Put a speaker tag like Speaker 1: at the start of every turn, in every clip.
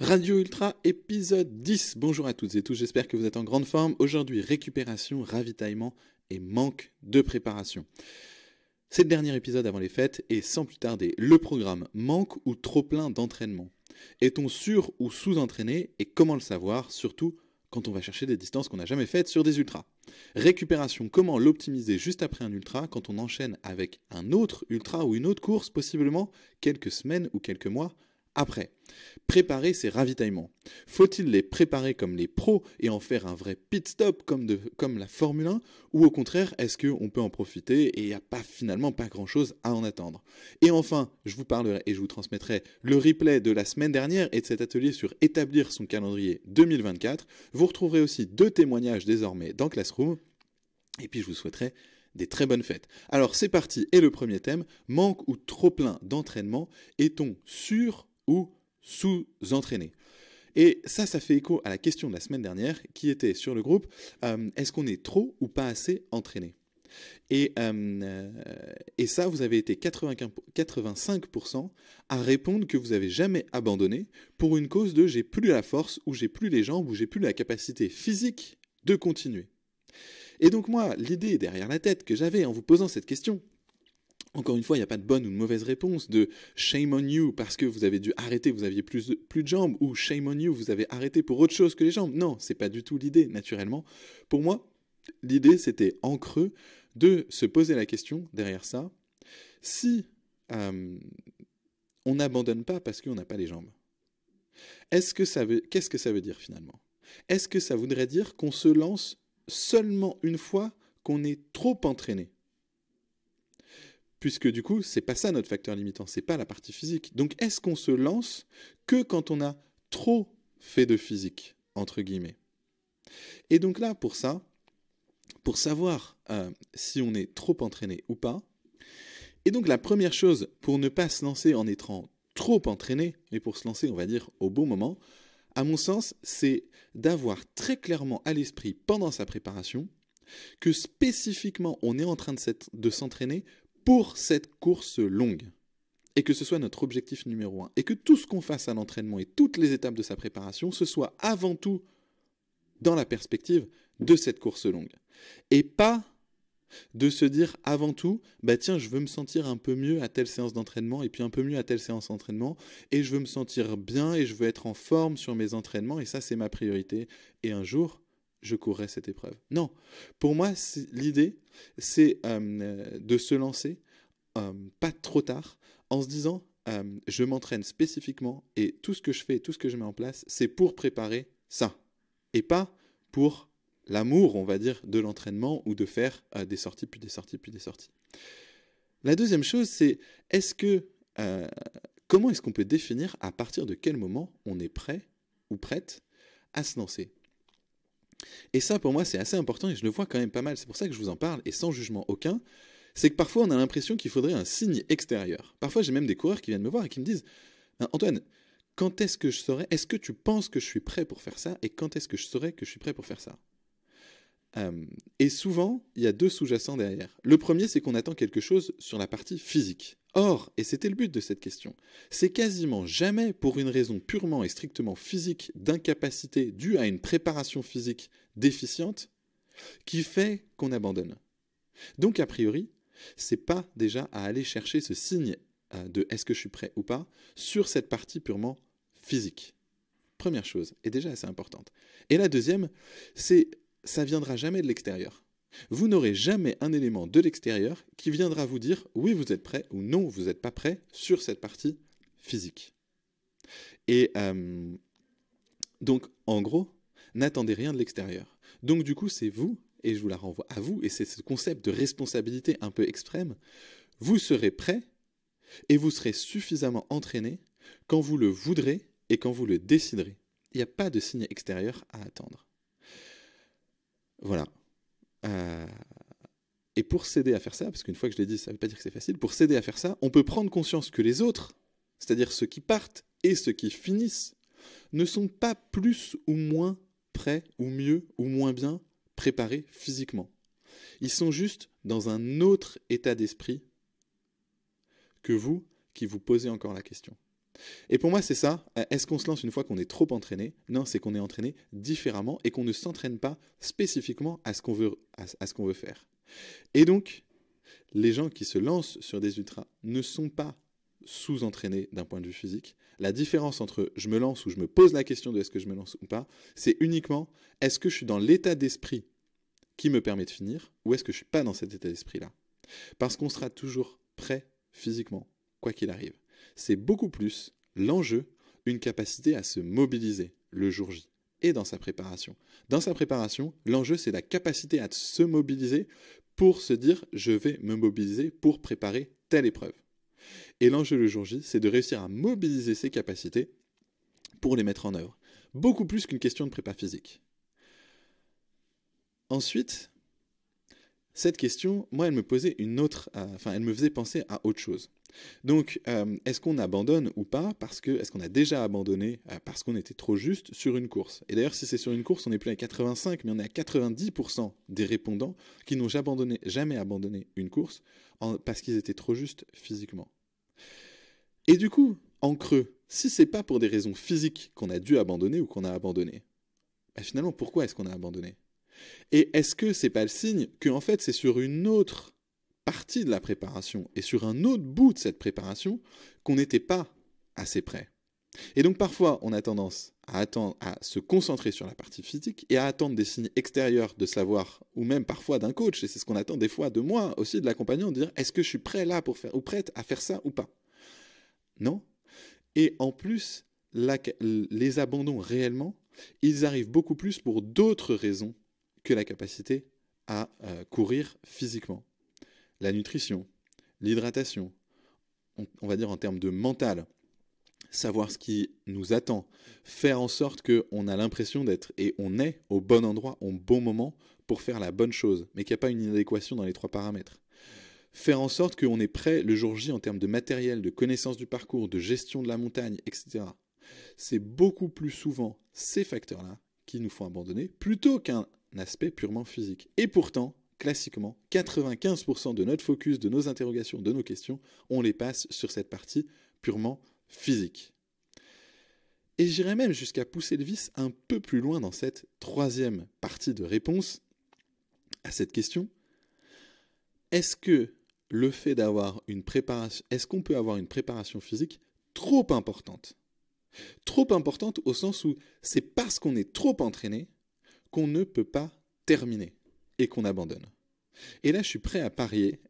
Speaker 1: Radio Ultra, épisode 10. Bonjour à toutes et tous, j'espère que vous êtes en grande forme. Aujourd'hui, récupération, ravitaillement et manque de préparation. C'est le dernier épisode avant les fêtes et sans plus tarder, le programme manque ou trop plein d'entraînement. Est-on sur ou sous-entraîné et comment le savoir, surtout quand on va chercher des distances qu'on n'a jamais faites sur des ultras. Récupération, comment l'optimiser juste après un ultra quand on enchaîne avec un autre ultra ou une autre course, possiblement quelques semaines ou quelques mois après. Préparer ses ravitaillements. Faut-il les préparer comme les pros et en faire un vrai pit stop comme la Formule 1 ou au contraire, est-ce qu'on peut en profiter et il n'y a finalement pas grand-chose à en attendre? Et enfin, je vous parlerai et je vous transmettrai le replay de la semaine dernière et de cet atelier sur établir son calendrier 2024. Vous retrouverez aussi 2 témoignages désormais dans Classroom et puis je vous souhaiterai des très bonnes fêtes. Alors c'est parti et le premier thème, manque ou trop plein d'entraînement, est-on sûr ou sous-entraîné? Et ça fait écho à la question de la semaine dernière qui était sur le groupe, est-ce qu'on est trop ou pas assez entraîné? Et ça, vous avez été 85% à répondre que vous n'avez jamais abandonné pour une cause de j'ai plus la force, ou j'ai plus les jambes, ou j'ai plus la capacité physique de continuer. Et donc moi, l'idée derrière la tête que j'avais en vous posant cette question, encore une fois, il n'y a pas de bonne ou de mauvaise réponse, de shame on you parce que vous avez dû arrêter, vous aviez plus de jambes, ou shame on you, vous avez arrêté pour autre chose que les jambes. Non, c'est pas du tout l'idée, naturellement. Pour moi, l'idée, c'était en creux de se poser la question derrière ça, si on n'abandonne pas parce qu'on n'a pas les jambes, qu'est-ce que ça veut dire finalement? Est-ce que ça voudrait dire qu'on se lance seulement une fois qu'on est trop entraîné? Puisque du coup, c'est pas ça notre facteur limitant, c'est pas la partie physique. Donc est-ce qu'on se lance que quand on a trop fait de physique, entre guillemets? Et donc là, pour ça, pour savoir si on est trop entraîné ou pas, et donc la première chose pour ne pas se lancer en étant trop entraîné, mais pour se lancer, on va dire, au bon moment, à mon sens, c'est d'avoir très clairement à l'esprit pendant sa préparation que spécifiquement on est en train de s'entraîner pour cette course longue, et que ce soit notre objectif numéro 1, et que tout ce qu'on fasse à l'entraînement et toutes les étapes de sa préparation, ce soit avant tout dans la perspective de cette course longue. Et pas de se dire avant tout, bah tiens, je veux me sentir un peu mieux à telle séance d'entraînement, et puis un peu mieux à telle séance d'entraînement, et je veux me sentir bien, et je veux être en forme sur mes entraînements, et ça c'est ma priorité, et un jour, je courrai cette épreuve. Non, pour moi, l'idée, c'est de se lancer pas trop tard, en se disant, je m'entraîne spécifiquement, et tout ce que je fais, tout ce que je mets en place, c'est pour préparer ça, et pas pour l'amour, on va dire, de l'entraînement, ou de faire des sorties, puis des sorties, puis des sorties. La deuxième chose, c'est, comment est-ce qu'on peut définir à partir de quel moment on est prêt ou prête à se lancer? Et ça, pour moi, c'est assez important et je le vois quand même pas mal. C'est pour ça que je vous en parle et sans jugement aucun. C'est que parfois, on a l'impression qu'il faudrait un signe extérieur. Parfois, j'ai même des coureurs qui viennent me voir et qui me disent « Antoine, quand est-ce que je saurai? Est-ce que tu penses que je suis prêt pour faire ça? Et quand est-ce que je saurai que je suis prêt pour faire ça ?» Et souvent, il y a 2 sous-jacents derrière. Le premier, c'est qu'on attend quelque chose sur la partie physique. Or, et c'était le but de cette question, c'est quasiment jamais pour une raison purement et strictement physique d'incapacité due à une préparation physique déficiente qui fait qu'on abandonne. Donc, a priori, c'est pas déjà à aller chercher ce signe de est-ce que je suis prêt ou pas sur cette partie purement physique. Première chose, et déjà assez importante. Et la deuxième, c'est ça viendra jamais de l'extérieur. Vous n'aurez jamais un élément de l'extérieur qui viendra vous dire oui, vous êtes prêt ou non, vous n'êtes pas prêt sur cette partie physique. Et donc, en gros, n'attendez rien de l'extérieur. Donc, du coup, c'est vous, et je vous la renvoie à vous, et c'est ce concept de responsabilité un peu extrême, vous serez prêt et vous serez suffisamment entraîné quand vous le voudrez et quand vous le déciderez. Il n'y a pas de signe extérieur à attendre. Voilà. Et pour s'aider à faire ça, parce qu'une fois que je l'ai dit, ça ne veut pas dire que c'est facile, pour s'aider à faire ça, on peut prendre conscience que les autres, c'est-à-dire ceux qui partent et ceux qui finissent, ne sont pas plus ou moins prêts, ou mieux, ou moins bien préparés physiquement. Ils sont juste dans un autre état d'esprit que vous, qui vous posez encore la question. Et pour moi, c'est ça. Est-ce qu'on se lance une fois qu'on est trop entraîné? Non, c'est qu'on est entraîné différemment et qu'on ne s'entraîne pas spécifiquement à ce qu'on veut faire. Et donc, les gens qui se lancent sur des ultras ne sont pas sous-entraînés d'un point de vue physique. La différence entre je me lance ou je me pose la question de est-ce que je me lance ou pas, c'est uniquement est-ce que je suis dans l'état d'esprit qui me permet de finir ou est-ce que je ne suis pas dans cet état d'esprit-là. Parce qu'on sera toujours prêt physiquement, quoi qu'il arrive. C'est beaucoup plus l'enjeu, une capacité à se mobiliser le jour J et dans sa préparation. Dans sa préparation, l'enjeu, c'est la capacité à se mobiliser pour se dire je vais me mobiliser pour préparer telle épreuve. Et l'enjeu le jour J, c'est de réussir à mobiliser ses capacités pour les mettre en œuvre. Beaucoup plus qu'une question de prépa physique. Ensuite, cette question, moi, elle me posait elle me faisait penser à autre chose. Donc, est-ce qu'on abandonne ou pas est-ce qu'on a déjà abandonné parce qu'on était trop juste sur une course? Et d'ailleurs, si c'est sur une course, on n'est plus à 85, mais on est à 90% des répondants qui n'ont jamais abandonné une course parce qu'ils étaient trop justes physiquement. Et du coup, en creux, si c'est pas pour des raisons physiques qu'on a dû abandonner ou qu'on a abandonné, finalement, pourquoi est-ce qu'on a abandonné? Et est-ce que c'est pas le signe qu'en fait, c'est sur une autre partie de la préparation et sur un autre bout de cette préparation qu'on n'était pas assez prêt? Et donc parfois, on a tendance à se concentrer sur la partie physique et à attendre des signes extérieurs de savoir, ou même parfois d'un coach, et c'est ce qu'on attend des fois de moi aussi, de l'accompagnant, de dire est-ce que je suis prêt là pour faire, ou prête à faire ça ou pas? Non. Et en plus, les abandons réellement, ils arrivent beaucoup plus pour d'autres raisons que la capacité à courir physiquement. La nutrition, l'hydratation, on va dire en termes de mental, savoir ce qui nous attend, faire en sorte qu'on a l'impression d'être et on est au bon endroit, au bon moment pour faire la bonne chose, mais qu'il n'y a pas une inadéquation dans les 3 paramètres. Faire en sorte qu'on est prêt le jour J en termes de matériel, de connaissance du parcours, de gestion de la montagne, etc. C'est beaucoup plus souvent ces facteurs-là qui nous font abandonner plutôt qu'un aspect purement physique. Et pourtant, classiquement, 95% de notre focus, de nos interrogations, de nos questions, on les passe sur cette partie purement physique. Et j'irais même jusqu'à pousser le vice un peu plus loin dans cette 3e partie de réponse à cette question. Est-ce que le fait d'avoir est-ce qu'on peut avoir une préparation physique trop importante? Trop importante au sens où c'est parce qu'on est trop entraîné qu'on ne peut pas terminer et qu'on abandonne. Et là, je suis prêt à parier,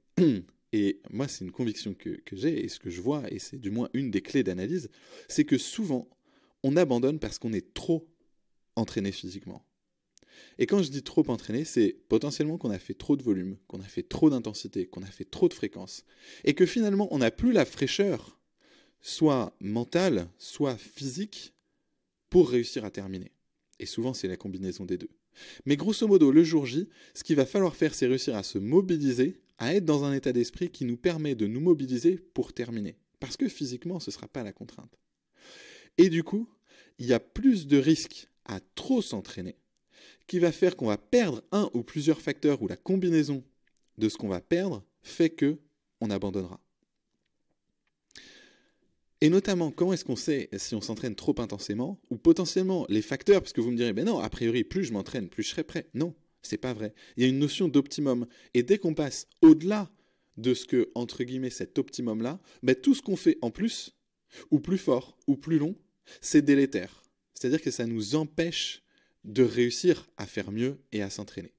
Speaker 1: et moi, c'est une conviction que j'ai, et ce que je vois, et c'est du moins une des clés d'analyse, c'est que souvent, on abandonne parce qu'on est trop entraîné physiquement. Et quand je dis trop entraîné, c'est potentiellement qu'on a fait trop de volume, qu'on a fait trop d'intensité, qu'on a fait trop de fréquence, et que finalement, on n'a plus la fraîcheur, soit mentale, soit physique, pour réussir à terminer. Et souvent, c'est la combinaison des deux. Mais grosso modo, le jour J, ce qu'il va falloir faire, c'est réussir à se mobiliser, à être dans un état d'esprit qui nous permet de nous mobiliser pour terminer. Parce que physiquement, ce ne sera pas la contrainte. Et du coup, il y a plus de risques à trop s'entraîner, qui va faire qu'on va perdre un ou plusieurs facteurs, ou la combinaison de ce qu'on va perdre fait qu'on abandonnera. Et notamment, comment est-ce qu'on sait si on s'entraîne trop intensément, ou potentiellement les facteurs, parce que vous me direz, ben non, a priori, plus je m'entraîne, plus je serai prêt. Non, c'est pas vrai. Il y a une notion d'optimum. Et dès qu'on passe au-delà de ce que, entre guillemets, cet optimum-là, ben tout ce qu'on fait en plus, ou plus fort, ou plus long, c'est délétère. C'est-à-dire que ça nous empêche de réussir à faire mieux et à s'entraîner.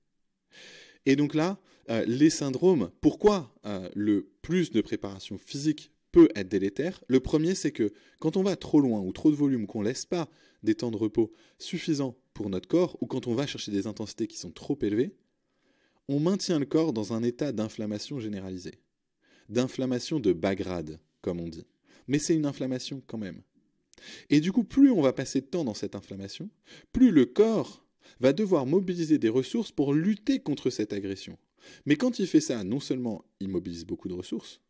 Speaker 1: Et donc là, les syndromes, pourquoi le plus de préparation physique peut être délétère? Le premier, c'est que quand on va trop loin ou trop de volume, ou qu'on ne laisse pas des temps de repos suffisants pour notre corps, ou quand on va chercher des intensités qui sont trop élevées, on maintient le corps dans un état d'inflammation généralisée. D'inflammation de bas grade, comme on dit. Mais c'est une inflammation quand même. Et du coup, plus on va passer de temps dans cette inflammation, plus le corps va devoir mobiliser des ressources pour lutter contre cette agression. Mais quand il fait ça, non seulement il mobilise beaucoup de ressources,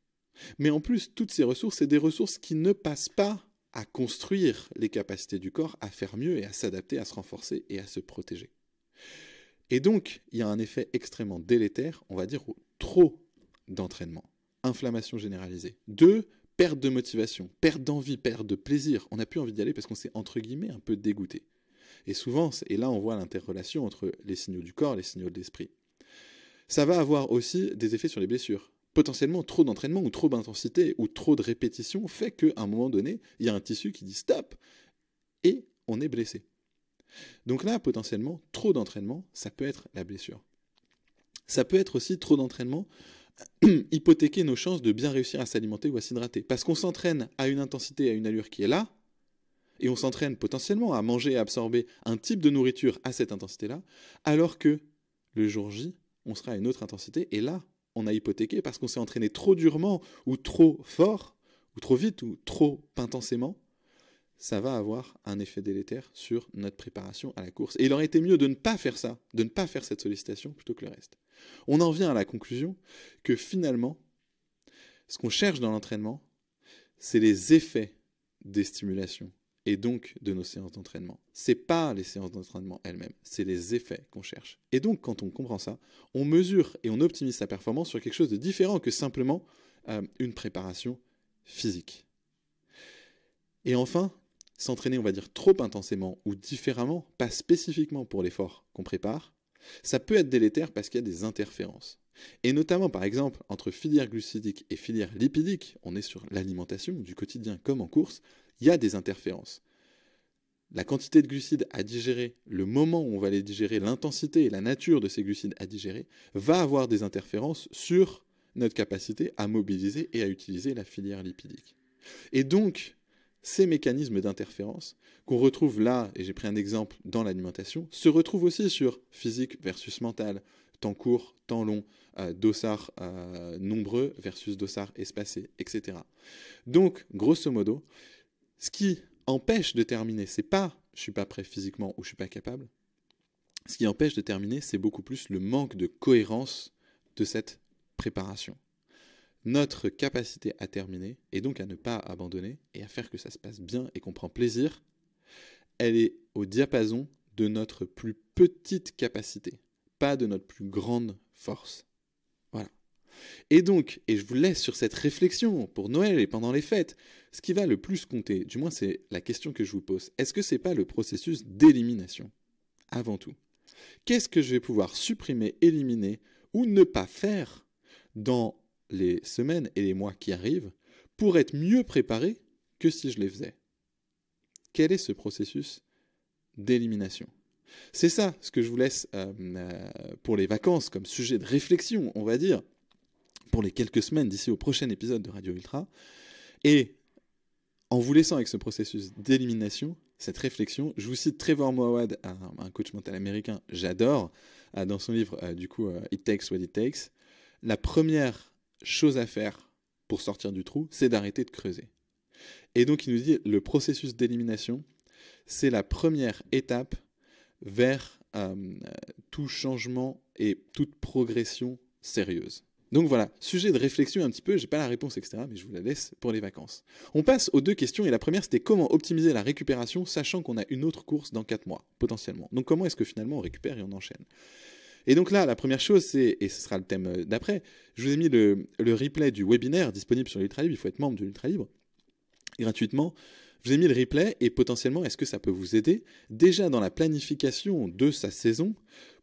Speaker 1: mais en plus, toutes ces ressources, c'est des ressources qui ne passent pas à construire les capacités du corps à faire mieux et à s'adapter, à se renforcer et à se protéger. Et donc, il y a un effet extrêmement délétère, on va dire, au trop d'entraînement. Inflammation généralisée. 2, perte de motivation, perte d'envie, perte de plaisir. On n'a plus envie d'y aller parce qu'on s'est, entre guillemets, un peu dégoûté. Et souvent, et là on voit l'interrelation entre les signaux du corps et les signaux de l'esprit. Ça va avoir aussi des effets sur les blessures. Potentiellement, trop d'entraînement ou trop d'intensité ou trop de répétition fait qu'à un moment donné, il y a un tissu qui dit stop et on est blessé. Donc là, potentiellement, trop d'entraînement, ça peut être la blessure. Ça peut être aussi trop d'entraînement, hypothéquer nos chances de bien réussir à s'alimenter ou à s'hydrater. Parce qu'on s'entraîne à une intensité, à une allure qui est là, et on s'entraîne potentiellement à manger et à absorber un type de nourriture à cette intensité-là, alors que le jour J, on sera à une autre intensité, et là, on a hypothéqué parce qu'on s'est entraîné trop durement, ou trop fort, ou trop vite, ou trop intensément, ça va avoir un effet délétère sur notre préparation à la course. Et il aurait été mieux de ne pas faire ça, de ne pas faire cette sollicitation plutôt que le reste. On en vient à la conclusion que finalement, ce qu'on cherche dans l'entraînement, c'est les effets des stimulations et donc de nos séances d'entraînement. C'est pas les séances d'entraînement elles-mêmes, c'est les effets qu'on cherche. Et donc, quand on comprend ça, on mesure et on optimise sa performance sur quelque chose de différent que simplement une préparation physique. Et enfin, s'entraîner, on va dire, trop intensément ou différemment, pas spécifiquement pour l'effort qu'on prépare, ça peut être délétère parce qu'il y a des interférences. Et notamment, par exemple, entre filière glucidique et filière lipidique, on est sur l'alimentation, du quotidien comme en course, il y a des interférences. La quantité de glucides à digérer, le moment où on va les digérer, l'intensité et la nature de ces glucides à digérer, va avoir des interférences sur notre capacité à mobiliser et à utiliser la filière lipidique. Et donc, ces mécanismes d'interférence qu'on retrouve là, et j'ai pris un exemple dans l'alimentation, se retrouvent aussi sur physique versus mental, temps court, temps long, dossards nombreux versus dossards espacés, etc. Donc, grosso modo, ce qui empêche de terminer, c'est pas je suis pas prêt physiquement ou je suis pas capable. Ce qui empêche de terminer, c'est beaucoup plus le manque de cohérence de cette préparation. Notre capacité à terminer, et donc à ne pas abandonner, et à faire que ça se passe bien et qu'on prend plaisir, elle est au diapason de notre plus petite capacité, pas de notre plus grande force. Voilà. Et donc, et je vous laisse sur cette réflexion pour Noël et pendant les fêtes, ce qui va le plus compter, du moins c'est la question que je vous pose, est-ce que c'est pas le processus d'élimination, avant tout? Qu'est-ce que je vais pouvoir supprimer, éliminer ou ne pas faire dans les semaines et les mois qui arrivent pour être mieux préparé que si je les faisais? Quel est ce processus d'élimination? C'est ça ce que je vous laisse pour les vacances comme sujet de réflexion, on va dire, pour les quelques semaines d'ici au prochain épisode de Radio Ultra. Et en vous laissant avec ce processus d'élimination, cette réflexion, je vous cite Trevor Moawad, un coach mental américain, j'adore, dans son livre, It Takes What It Takes. La première chose à faire pour sortir du trou, c'est d'arrêter de creuser. Et donc il nous dit, le processus d'élimination, c'est la première étape vers tout changement et toute progression sérieuse. Donc voilà, sujet de réflexion un petit peu, j'ai pas la réponse, etc., mais je vous la laisse pour les vacances. On passe aux deux questions, et la première c'était comment optimiser la récupération, sachant qu'on a une autre course dans 4 mois, potentiellement. Donc comment est-ce que finalement on récupère et on enchaîne? Et donc là, la première chose, c'est, et ce sera le thème d'après, je vous ai mis le replay du webinaire disponible sur l'Ultra Libre, il faut être membre de l'Ultra Libre, gratuitement. Je vous ai mis le replay, et potentiellement, est-ce que ça peut vous aider, déjà dans la planification de sa saison,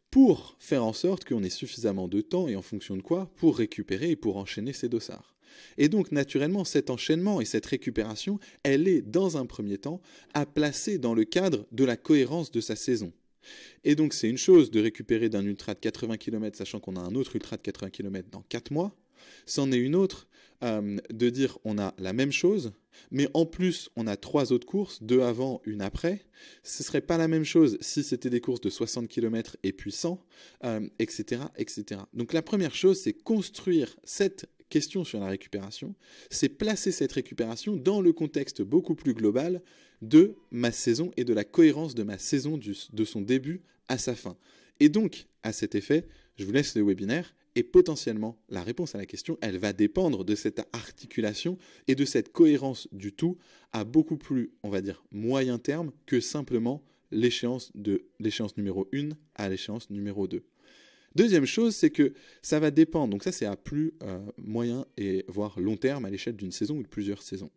Speaker 1: pour faire en sorte qu'on ait suffisamment de temps, et en fonction de quoi, pour récupérer et pour enchaîner ces dossards. Et donc, naturellement, cet enchaînement et cette récupération, elle est, dans un premier temps, à placer dans le cadre de la cohérence de sa saison. Et donc, c'est une chose de récupérer d'un ultra de 80 km, sachant qu'on a un autre ultra de 80 km dans 4 mois. C'en est une autre de dire on a la même chose, mais en plus on a 3 autres courses, 2 avant, une après. Ce ne serait pas la même chose si c'était des courses de 60 km et puis 100, etc., etc. Donc la première chose, c'est construire cette question sur la récupération, c'est placer cette récupération dans le contexte beaucoup plus global de ma saison et de la cohérence de ma saison de son début à sa fin. Et donc, à cet effet, je vous laisse le webinaire. Et potentiellement, la réponse à la question, elle va dépendre de cette articulation et de cette cohérence du tout à beaucoup plus, on va dire, moyen terme que simplement l'échéance numéro 1 à l'échéance numéro 2. Deuxième chose, c'est que ça va dépendre, donc ça c'est à plus moyen et voire long terme à l'échelle d'une saison ou de plusieurs saisons.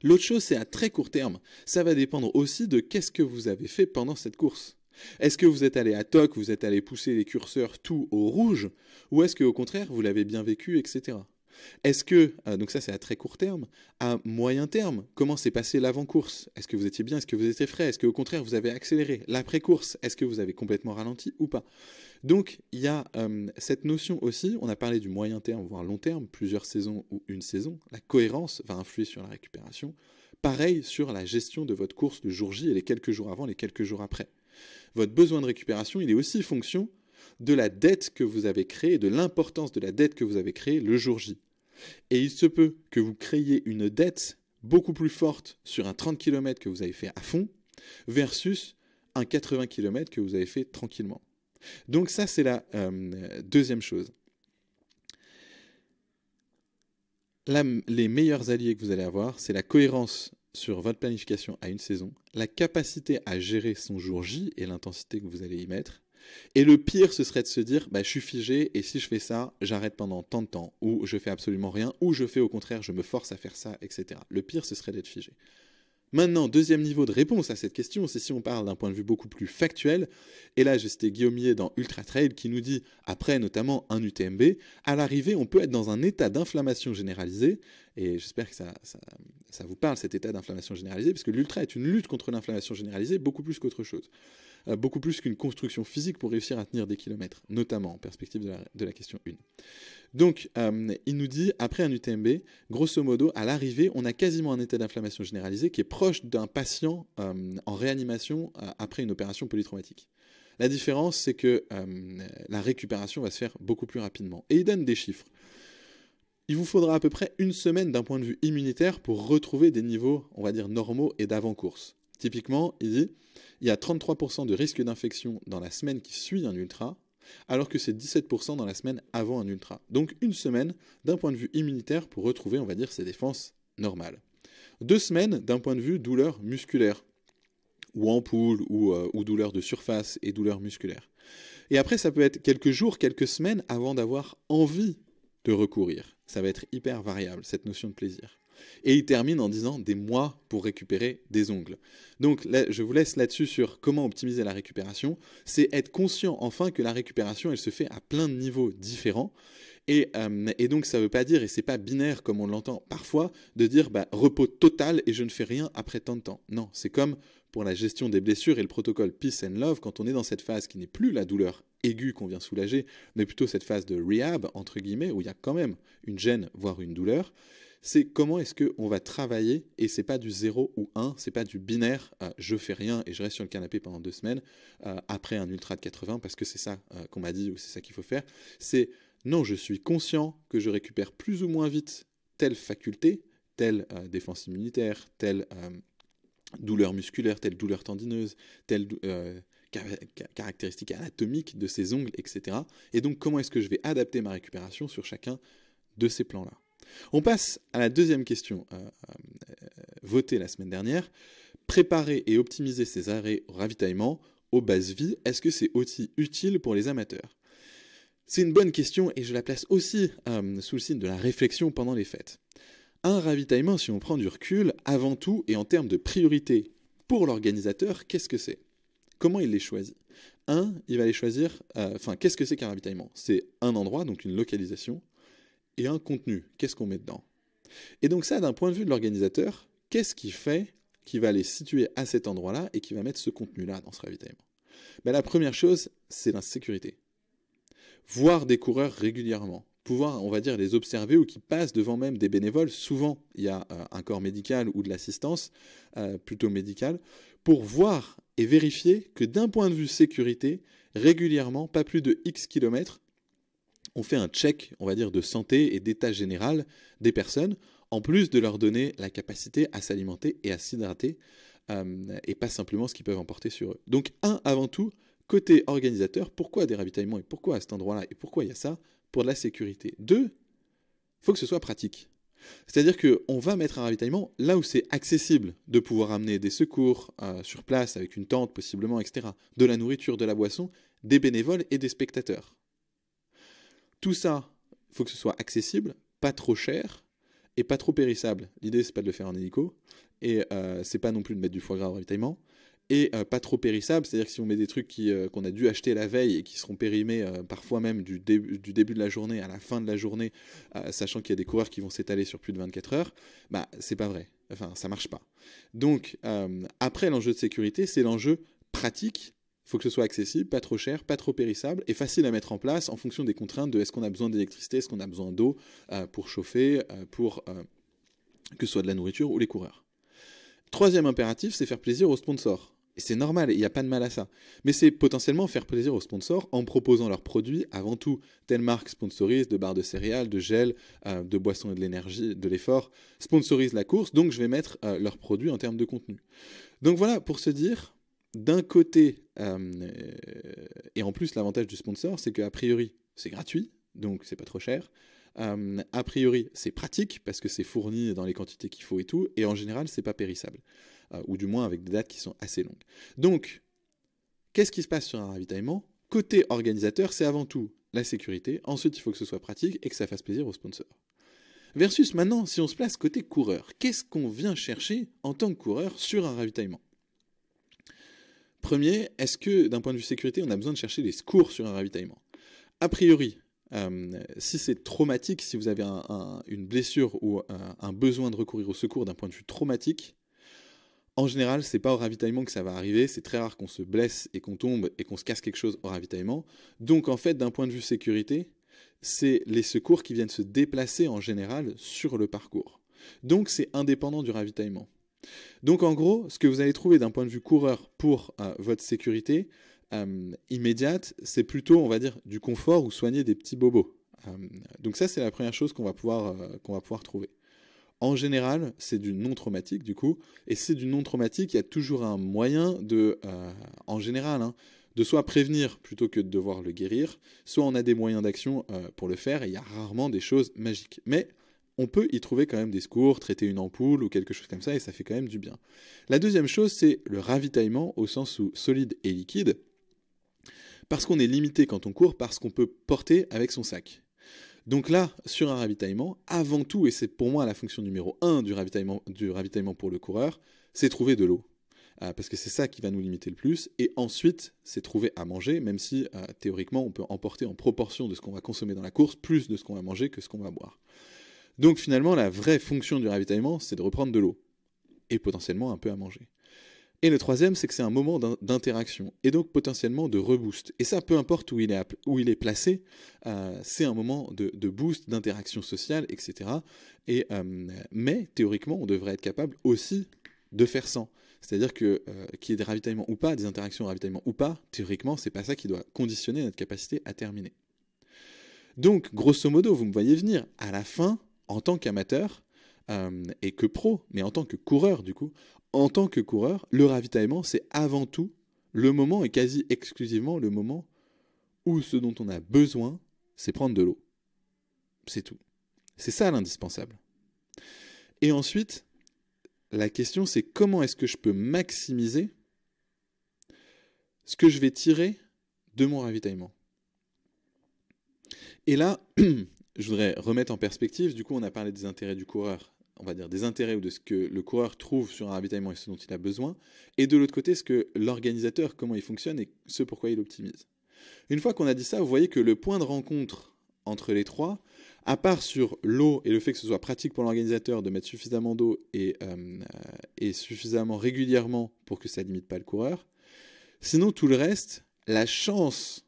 Speaker 1: L'autre chose, c'est à très court terme. Ça va dépendre aussi de qu'est-ce que vous avez fait pendant cette course. Est-ce que vous êtes allé à toc, vous êtes allé pousser les curseurs tout au rouge, ou est-ce qu'au contraire, vous l'avez bien vécu, etc. Est-ce que, donc ça c'est à très court terme, à moyen terme, comment s'est passé l'avant-course? Est-ce que vous étiez bien? Est-ce que vous étiez frais? Est-ce qu'au contraire vous avez accéléré? L'après-course, est-ce que vous avez complètement ralenti ou pas? Donc il y a cette notion aussi, on a parlé du moyen terme, voire long terme, plusieurs saisons ou une saison, la cohérence va influer sur la récupération. Pareil sur la gestion de votre course le jour J et les quelques jours avant, les quelques jours après. Votre besoin de récupération, il est aussi fonction de la dette que vous avez créée, de l'importance de la dette que vous avez créée le jour J. Et il se peut que vous créiez une dette beaucoup plus forte sur un 30 km que vous avez fait à fond versus un 80 km que vous avez fait tranquillement. Donc ça, c'est la deuxième chose. Les meilleurs alliés que vous allez avoir, c'est la cohérence sur votre planification à une saison, la capacité à gérer son jour J et l'intensité que vous allez y mettre. Et le pire, ce serait de se dire, je suis figé et si je fais ça, j'arrête pendant tant de temps, ou je fais absolument rien, ou je fais au contraire, je me force à faire ça, etc. Le pire, ce serait d'être figé. Maintenant, deuxième niveau de réponse à cette question, c'est si on parle d'un point de vue beaucoup plus factuel. Et là, j'ai cité Guillaume Millet dans Ultra Trail qui nous dit, après notamment un UTMB, à l'arrivée, on peut être dans un état d'inflammation généralisée. Et j'espère que ça vous parle, cet état d'inflammation généralisée, parce que l'ultra est une lutte contre l'inflammation généralisée beaucoup plus qu'autre chose. Beaucoup plus qu'une construction physique pour réussir à tenir des kilomètres, notamment en perspective de la question 1. Donc, il nous dit, après un UTMB, grosso modo, à l'arrivée, on a quasiment un état d'inflammation généralisée qui est proche d'un patient en réanimation après une opération polytraumatique. La différence, c'est que la récupération va se faire beaucoup plus rapidement. Et il donne des chiffres. Il vous faudra à peu près une semaine d'un point de vue immunitaire pour retrouver des niveaux, on va dire, normaux et d'avant-course. Typiquement, il dit, il y a 33% de risque d'infection dans la semaine qui suit un ultra, alors que c'est 17% dans la semaine avant un ultra. Donc une semaine d'un point de vue immunitaire pour retrouver, on va dire, ses défenses normales. 2 semaines d'un point de vue douleur musculaire, ou ampoule, ou douleur de surface et douleur musculaire. Et après, ça peut être quelques jours, quelques semaines avant d'avoir envie de recourir. Ça va être hyper variable, cette notion de plaisir. Et il termine en disant des mois pour récupérer des ongles. Donc là, je vous laisse là-dessus sur comment optimiser la récupération. C'est être conscient enfin que la récupération, elle se fait à plein de niveaux différents. Et donc ça ne veut pas dire, et c'est pas binaire comme on l'entend parfois, de dire repos total et je ne fais rien après tant de temps. Non, c'est comme pour la gestion des blessures et le protocole Peace and Love, quand on est dans cette phase qui n'est plus la douleur aiguë qu'on vient soulager, mais plutôt cette phase de rehab, entre guillemets, où il y a quand même une gêne, voire une douleur. C'est comment est-ce qu'on va travailler, et c'est pas du 0 ou 1, c'est pas du binaire, je fais rien et je reste sur le canapé pendant 2 semaines, après un ultra de 80, parce que c'est ça qu'on m'a dit, ou c'est ça qu'il faut faire. C'est, non, je suis conscient que je récupère plus ou moins vite telle faculté, telle défense immunitaire, telle douleur musculaire, telle douleur tendineuse, telle caractéristique anatomique de ces ongles, etc. Et donc, comment est-ce que je vais adapter ma récupération sur chacun de ces plans-là? On passe à la deuxième question votée la semaine dernière. Préparer et optimiser ses arrêts au ravitaillement aux bases vie, est-ce que c'est aussi utile pour les amateurs? C'est une bonne question et je la place aussi sous le signe de la réflexion pendant les fêtes. Un ravitaillement, si on prend du recul, avant tout et en termes de priorité pour l'organisateur, qu'est-ce que c'est? Comment il les choisit? Il va les choisir, qu'est-ce que c'est qu'un ravitaillement? C'est un endroit, donc une localisation, et un contenu, qu'est-ce qu'on met dedans? Et donc ça, d'un point de vue de l'organisateur, qu'est-ce qui fait qu'il va les situer à cet endroit-là et qui va mettre ce contenu-là dans ce ravitaillement? La première chose, c'est la sécurité. Voir des coureurs régulièrement, pouvoir, on va dire, les observer ou qui passent devant même des bénévoles. Souvent, il y a un corps médical ou de l'assistance, plutôt médicale, pour voir et vérifier que d'un point de vue sécurité, régulièrement, pas plus de X kilomètres, on fait un check, on va dire, de santé et d'état général des personnes, en plus de leur donner la capacité à s'alimenter et à s'hydrater, et pas simplement ce qu'ils peuvent emporter sur eux. Donc, avant tout, côté organisateur, pourquoi des ravitaillements et pourquoi à cet endroit-là et pourquoi il y a ça? Pour de la sécurité. 2, il faut que ce soit pratique. C'est-à-dire qu'on va mettre un ravitaillement là où c'est accessible de pouvoir amener des secours sur place avec une tente possiblement, etc. De la nourriture, de la boisson, des bénévoles et des spectateurs. Tout ça, il faut que ce soit accessible, pas trop cher et pas trop périssable. L'idée, c'est pas de le faire en hélico et c'est pas non plus de mettre du foie gras au ravitaillement. Et pas trop périssable, c'est-à-dire que si on met des trucs qu'on a dû acheter la veille et qui seront périmés parfois même du début de la journée à la fin de la journée, sachant qu'il y a des coureurs qui vont s'étaler sur plus de 24 heures, bah c'est pas vrai. Enfin, ça marche pas. Donc, après l'enjeu de sécurité, c'est l'enjeu pratique. Il faut que ce soit accessible, pas trop cher, pas trop périssable et facile à mettre en place en fonction des contraintes de est-ce qu'on a besoin d'électricité, est-ce qu'on a besoin d'eau pour chauffer, pour que ce soit de la nourriture ou les coureurs. Troisième impératif, c'est faire plaisir aux sponsors. Et c'est normal, il n'y a pas de mal à ça. Mais c'est potentiellement faire plaisir aux sponsors en proposant leurs produits. Avant tout, telle marque sponsorise de barres de céréales, de gel, de boissons et de l'énergie, de l'effort, sponsorise la course, donc je vais mettre leurs produits en termes de contenu. Donc voilà, pour se dire, d'un côté, et en plus l'avantage du sponsor, c'est qu'a priori, c'est gratuit, donc c'est pas trop cher. A priori, c'est pratique parce que c'est fourni dans les quantités qu'il faut et tout, et en général, c'est pas périssable. Ou du moins avec des dates qui sont assez longues. Donc, qu'est-ce qui se passe sur un ravitaillement? Côté organisateur, c'est avant tout la sécurité. Ensuite, il faut que ce soit pratique et que ça fasse plaisir aux sponsors. Versus maintenant, si on se place côté coureur, qu'est-ce qu'on vient chercher en tant que coureur sur un ravitaillement? Premier, est-ce que d'un point de vue sécurité, on a besoin de chercher des secours sur un ravitaillement? A priori, si c'est traumatique, si vous avez une blessure ou un besoin de recourir au secours d'un point de vue traumatique, en général, c'est pas au ravitaillement que ça va arriver. C'est très rare qu'on se blesse et qu'on tombe et qu'on se casse quelque chose au ravitaillement. Donc, en fait, d'un point de vue sécurité, c'est les secours qui viennent se déplacer en général sur le parcours. Donc, c'est indépendant du ravitaillement. Donc, en gros, ce que vous allez trouver d'un point de vue coureur pour votre sécurité immédiate, c'est plutôt, on va dire, du confort ou soigner des petits bobos. Donc ça, c'est la première chose qu'on va pouvoir trouver. En général, c'est du non-traumatique, du coup. Et c'est du non-traumatique, il y a toujours un moyen de, en général, de soit prévenir plutôt que de devoir le guérir, soit on a des moyens d'action pour le faire, et il y a rarement des choses magiques. Mais on peut y trouver quand même des secours, traiter une ampoule ou quelque chose comme ça, et ça fait quand même du bien. La deuxième chose, c'est le ravitaillement, au sens où solide et liquide, parce qu'on est limité quand on court, parce qu'on peut porter avec son sac. Donc là, sur un ravitaillement, avant tout, et c'est pour moi la fonction numéro 1 du ravitaillement pour le coureur, c'est trouver de l'eau. Parce que c'est ça qui va nous limiter le plus. Et ensuite, c'est trouver à manger, même si théoriquement, on peut emporter en proportion de ce qu'on va consommer dans la course, plus de ce qu'on va manger que ce qu'on va boire. Donc finalement, la vraie fonction du ravitaillement, c'est de reprendre de l'eau. Et potentiellement un peu à manger. Et le troisième, c'est que c'est un moment d'interaction, et donc potentiellement de reboost. Et ça, peu importe où il est placé, c'est un moment de boost, d'interaction sociale, etc. Mais théoriquement, on devrait être capable aussi de faire sans. C'est-à-dire qu'il y ait des ravitaillements ou pas, des interactions ravitaillement ou pas, théoriquement, c'est pas ça qui doit conditionner notre capacité à terminer. Donc, grosso modo, vous me voyez venir, à la fin, en tant qu'amateur, et que pro, mais en tant que coureur, du coup, en tant que coureur, le ravitaillement, c'est avant tout le moment et quasi exclusivement le moment où ce dont on a besoin, c'est prendre de l'eau. C'est tout. C'est ça l'indispensable. Et ensuite, la question, c'est comment est-ce que je peux maximiser ce que je vais tirer de mon ravitaillement. Et là, je voudrais remettre en perspective, du coup, on a parlé des intérêts du coureur, on va dire des intérêts ou de ce que le coureur trouve sur un ravitaillement et ce dont il a besoin, et de l'autre côté, ce que l'organisateur, comment il fonctionne et ce pourquoi il optimise. Une fois qu'on a dit ça, vous voyez que le point de rencontre entre les trois, à part sur l'eau et le fait que ce soit pratique pour l'organisateur de mettre suffisamment d'eau et suffisamment régulièrement pour que ça ne limite pas le coureur, sinon tout le reste, la chance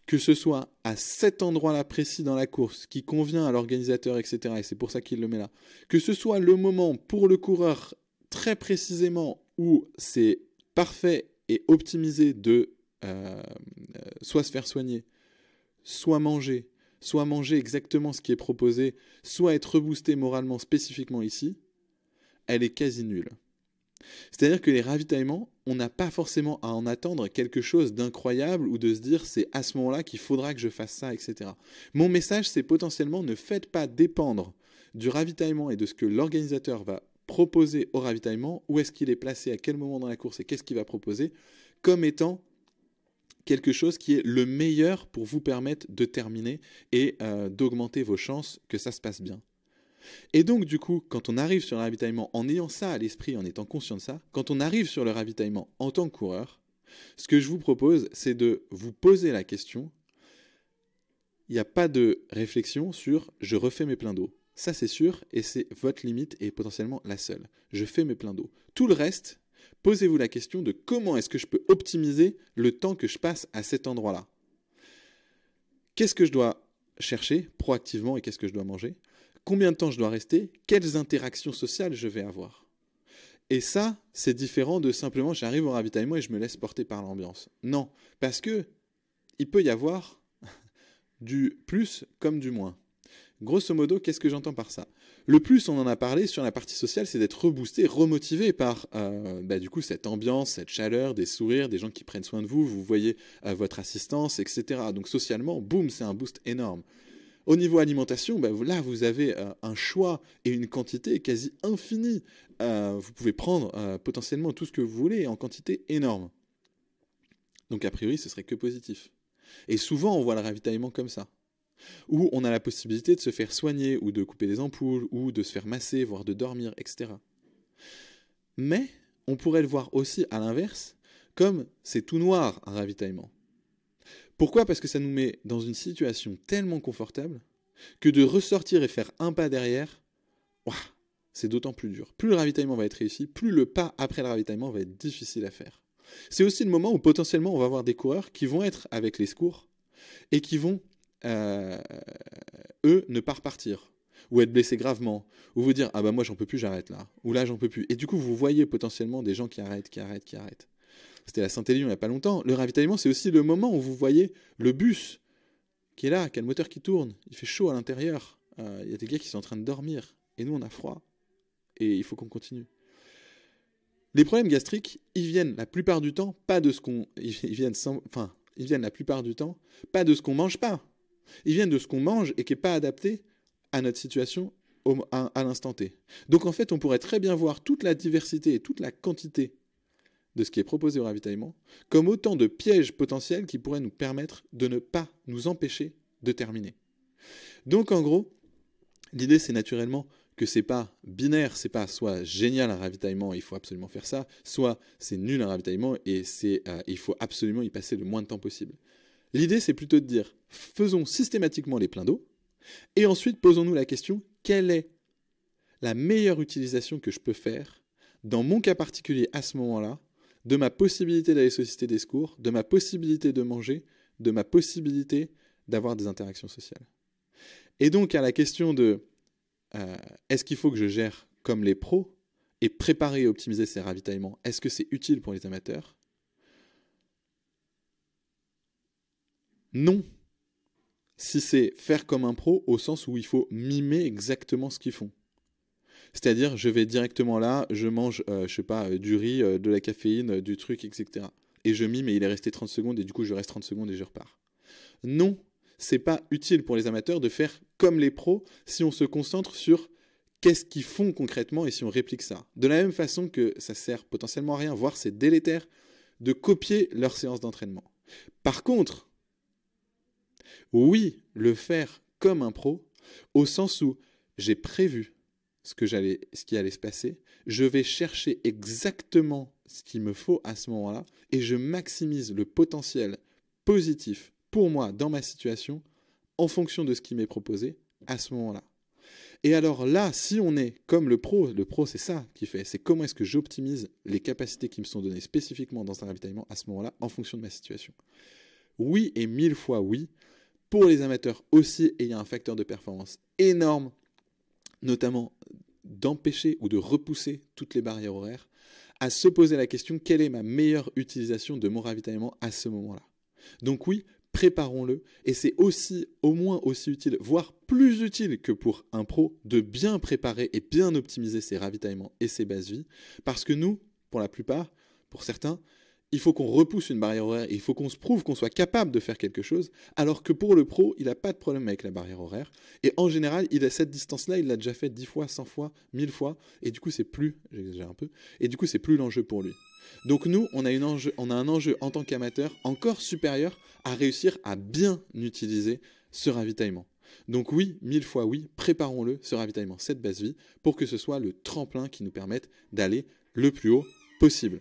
Speaker 1: que ce soit à cet endroit-là précis dans la course, qui convient à l'organisateur, etc., et c'est pour ça qu'il le met là, que ce soit le moment pour le coureur très précisément où c'est parfait et optimisé de soit se faire soigner, soit manger exactement ce qui est proposé, soit être reboosté moralement spécifiquement ici, elle est quasi nulle. C'est-à-dire que les ravitaillements, on n'a pas forcément à en attendre quelque chose d'incroyable ou de se dire c'est à ce moment-là qu'il faudra que je fasse ça, etc. Mon message, c'est potentiellement ne faites pas dépendre du ravitaillement et de ce que l'organisateur va proposer au ravitaillement, où est-ce qu'il est placé, à quel moment dans la course et qu'est-ce qu'il va proposer, comme étant quelque chose qui est le meilleur pour vous permettre de terminer et d'augmenter vos chances que ça se passe bien. Et donc du coup, quand on arrive sur le ravitaillement, en ayant ça à l'esprit, en étant conscient de ça, quand on arrive sur le ravitaillement en tant que coureur, ce que je vous propose, c'est de vous poser la question. Il n'y a pas de réflexion sur « je refais mes pleins d'eau ». Ça, c'est sûr, et c'est votre limite et potentiellement la seule. Je fais mes pleins d'eau. Tout le reste, posez-vous la question de comment est-ce que je peux optimiser le temps que je passe à cet endroit-là. Qu'est-ce que je dois chercher proactivement et qu'est-ce que je dois manger? Combien de temps je dois rester? Quelles interactions sociales je vais avoir? Et ça, c'est différent de simplement j'arrive au ravitaillement et je me laisse porter par l'ambiance. Non, parce que il peut y avoir du plus comme du moins. Grosso modo, qu'est-ce que j'entends par ça? Le plus, on en a parlé sur la partie sociale, c'est d'être reboosté, remotivé par du coup cette ambiance, cette chaleur, des sourires, des gens qui prennent soin de vous, vous voyez votre assistance, etc. Donc socialement, boum, c'est un boost énorme. Au niveau alimentation, là, vous avez un choix et une quantité quasi infinie. Vous pouvez prendre potentiellement tout ce que vous voulez en quantité énorme. Donc a priori, ce serait que positif. Et souvent, on voit le ravitaillement comme ça. Où on a la possibilité de se faire soigner, ou de couper des ampoules, ou de se faire masser, voire de dormir, etc. Mais on pourrait le voir aussi à l'inverse, comme c'est tout noir un ravitaillement. Pourquoi? Parce que ça nous met dans une situation tellement confortable que de ressortir et faire un pas derrière, c'est d'autant plus dur. Plus le ravitaillement va être réussi, plus le pas après le ravitaillement va être difficile à faire. C'est aussi le moment où potentiellement on va avoir des coureurs qui vont être avec les secours et qui vont, eux, ne pas repartir ou être blessés gravement, ou vous dire « Ah bah moi j'en peux plus, j'arrête là », ou « Là j'en peux plus ». Et du coup vous voyez potentiellement des gens qui arrêtent. C'était la Saint-Élion il n'y a pas longtemps. Le ravitaillement, c'est aussi le moment où vous voyez le bus qui est là, qui a le moteur qui tourne, il fait chaud à l'intérieur, il y a des gars qui sont en train de dormir, et nous on a froid, et il faut qu'on continue. Les problèmes gastriques, ils viennent la plupart du temps pas de ce qu'on... Ils viennent la plupart du temps pas de ce qu'on mange pas. Ils viennent de ce qu'on mange et qui n'est pas adapté à notre situation à l'instant T. Donc en fait, on pourrait très bien voir toute la diversité et toute la quantité de ce qui est proposé au ravitaillement comme autant de pièges potentiels qui pourraient nous permettre de ne pas nous empêcher de terminer. Donc en gros, l'idée c'est naturellement que c'est pas binaire, c'est pas soit génial un ravitaillement, il faut absolument faire ça, soit c'est nul un ravitaillement et il faut absolument y passer le moins de temps possible. L'idée c'est plutôt de dire faisons systématiquement les pleins d'eau et ensuite posons-nous la question quelle est la meilleure utilisation que je peux faire dans mon cas particulier à ce moment-là de ma possibilité d'aller solliciter des secours, de ma possibilité de manger, de ma possibilité d'avoir des interactions sociales. Et donc à la question de est-ce qu'il faut que je gère comme les pros et préparer et optimiser ces ravitaillements, est-ce que c'est utile pour les amateurs? Non. Si c'est faire comme un pro au sens où il faut mimer exactement ce qu'ils font. C'est-à-dire, je vais directement là, je mange, du riz, de la caféine, du truc, etc. Et je mime et il est resté 30 secondes et du coup, je reste 30 secondes et je repars. Non, c'est pas utile pour les amateurs de faire comme les pros si on se concentre sur qu'est-ce qu'ils font concrètement et si on réplique ça. De la même façon que ça sert potentiellement à rien, voire c'est délétère, de copier leur séance d'entraînement. Par contre, oui, le faire comme un pro, au sens où j'ai prévu ce qui allait se passer, je vais chercher exactement ce qu'il me faut à ce moment-là et je maximise le potentiel positif pour moi dans ma situation en fonction de ce qui m'est proposé à ce moment-là. Et alors là, si on est comme le pro c'est ça qu'il fait, c'est comment est-ce que j'optimise les capacités qui me sont données spécifiquement dans un ravitaillement à ce moment-là en fonction de ma situation. Oui et 1000 fois oui, pour les amateurs aussi, et il y a un facteur de performance énorme, notamment d'empêcher ou de repousser toutes les barrières horaires, à se poser la question quelle est ma meilleure utilisation de mon ravitaillement à ce moment-là. Donc oui, préparons-le, et c'est aussi, au moins aussi utile, voire plus utile que pour un pro, de bien préparer et bien optimiser ses ravitaillements et ses bases vie, parce que nous, pour la plupart, pour certains, il faut qu'on repousse une barrière horaire, et il faut qu'on se prouve qu'on soit capable de faire quelque chose, alors que pour le pro, il n'a pas de problème avec la barrière horaire. Et en général, il a cette distance-là, il l'a déjà fait 10 fois, 100 fois, 1000 fois, et du coup, c'est plus, j'exagère un peu, et du coup, c'est plus l'enjeu pour lui. Donc nous, on a un enjeu en tant qu'amateur encore supérieur à réussir à bien utiliser ce ravitaillement. Donc oui, 1000 fois oui, préparons-le, ce ravitaillement, cette base vie, pour que ce soit le tremplin qui nous permette d'aller le plus haut possible.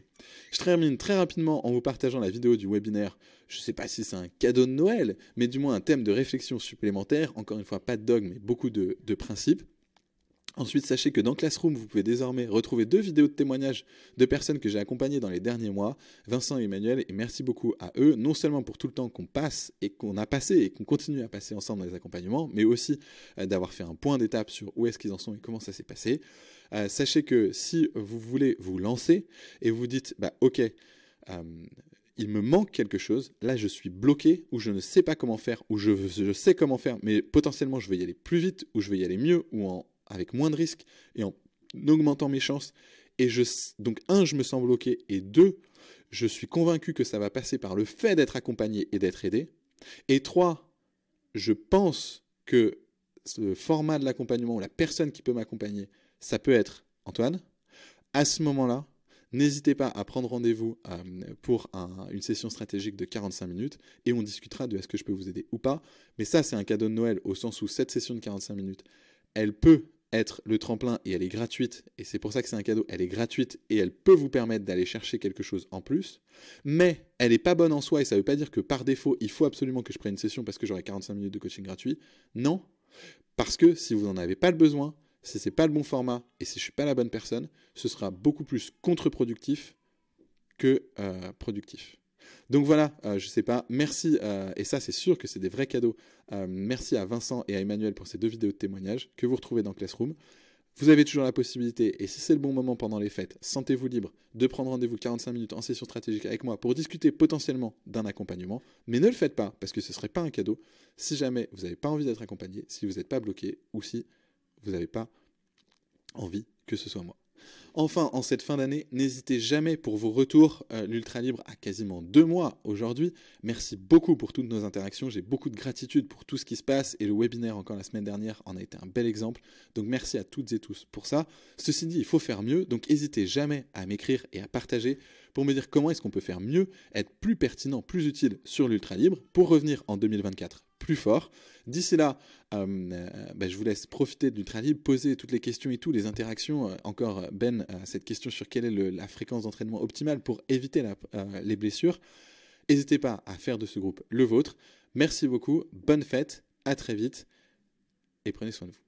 Speaker 1: Je termine très rapidement en vous partageant la vidéo du webinaire. Je ne sais pas si c'est un cadeau de Noël, mais du moins un thème de réflexion supplémentaire. Encore une fois, pas de dogme, mais beaucoup de principes. Ensuite, sachez que dans Classroom, vous pouvez désormais retrouver 2 vidéos de témoignages de personnes que j'ai accompagnées dans les derniers mois, Vincent et Emmanuel, et merci beaucoup à eux, non seulement pour tout le temps qu'on passe et qu'on a passé et qu'on continue à passer ensemble dans les accompagnements, mais aussi d'avoir fait un point d'étape sur où est-ce qu'ils en sont et comment ça s'est passé. Sachez que si vous voulez vous lancer et vous dites, bah ok, il me manque quelque chose, là je suis bloqué, ou je ne sais pas comment faire, ou je sais comment faire, mais potentiellement je veux y aller plus vite, ou je veux y aller mieux, ou avec moins de risques, et en augmentant mes chances. Et donc, je me sens bloqué, et 2, je suis convaincu que ça va passer par le fait d'être accompagné et d'être aidé. Et 3, je pense que le format de l'accompagnement, ou la personne qui peut m'accompagner, ça peut être Antoine. À ce moment-là, n'hésitez pas à prendre rendez-vous pour une session stratégique de 45 minutes et on discutera de est-ce que je peux vous aider ou pas. Mais ça, c'est un cadeau de Noël au sens où cette session de 45 minutes, elle peut être le tremplin et elle est gratuite. Et c'est pour ça que c'est un cadeau. Elle est gratuite et elle peut vous permettre d'aller chercher quelque chose en plus. Mais elle n'est pas bonne en soi et ça ne veut pas dire que par défaut, il faut absolument que je prenne une session parce que j'aurai 45 minutes de coaching gratuit. Non, parce que si vous n'en avez pas le besoin, si ce n'est pas le bon format et si je ne suis pas la bonne personne, ce sera beaucoup plus contre-productif que productif. Donc voilà, je sais pas, merci, et ça c'est sûr que c'est des vrais cadeaux. Merci à Vincent et à Emmanuel pour ces 2 vidéos de témoignages que vous retrouvez dans Classroom. Vous avez toujours la possibilité, et si c'est le bon moment pendant les fêtes, sentez-vous libre de prendre rendez-vous 45 minutes en session stratégique avec moi pour discuter potentiellement d'un accompagnement, mais ne le faites pas parce que ce ne serait pas un cadeau si jamais vous n'avez pas envie d'être accompagné, si vous n'êtes pas bloqué ou si vous n'avez pas envie que ce soit moi. Enfin, en cette fin d'année, n'hésitez jamais pour vos retours. L'Ultra Libre a quasiment 2 mois aujourd'hui. Merci beaucoup pour toutes nos interactions. J'ai beaucoup de gratitude pour tout ce qui se passe et le webinaire encore la semaine dernière en a été un bel exemple. Donc merci à toutes et tous pour ça. Ceci dit, il faut faire mieux. Donc n'hésitez jamais à m'écrire et à partager pour me dire comment est-ce qu'on peut faire mieux, être plus pertinent, plus utile sur l'Ultra Libre pour revenir en 2024 plus fort. D'ici là, je vous laisse profiter de l'Ultra Libre, poser toutes les questions et tout, les interactions. Encore Ben, cette question sur quelle est la fréquence d'entraînement optimale pour éviter les blessures. N'hésitez pas à faire de ce groupe le vôtre. Merci beaucoup, bonne fête, à très vite et prenez soin de vous.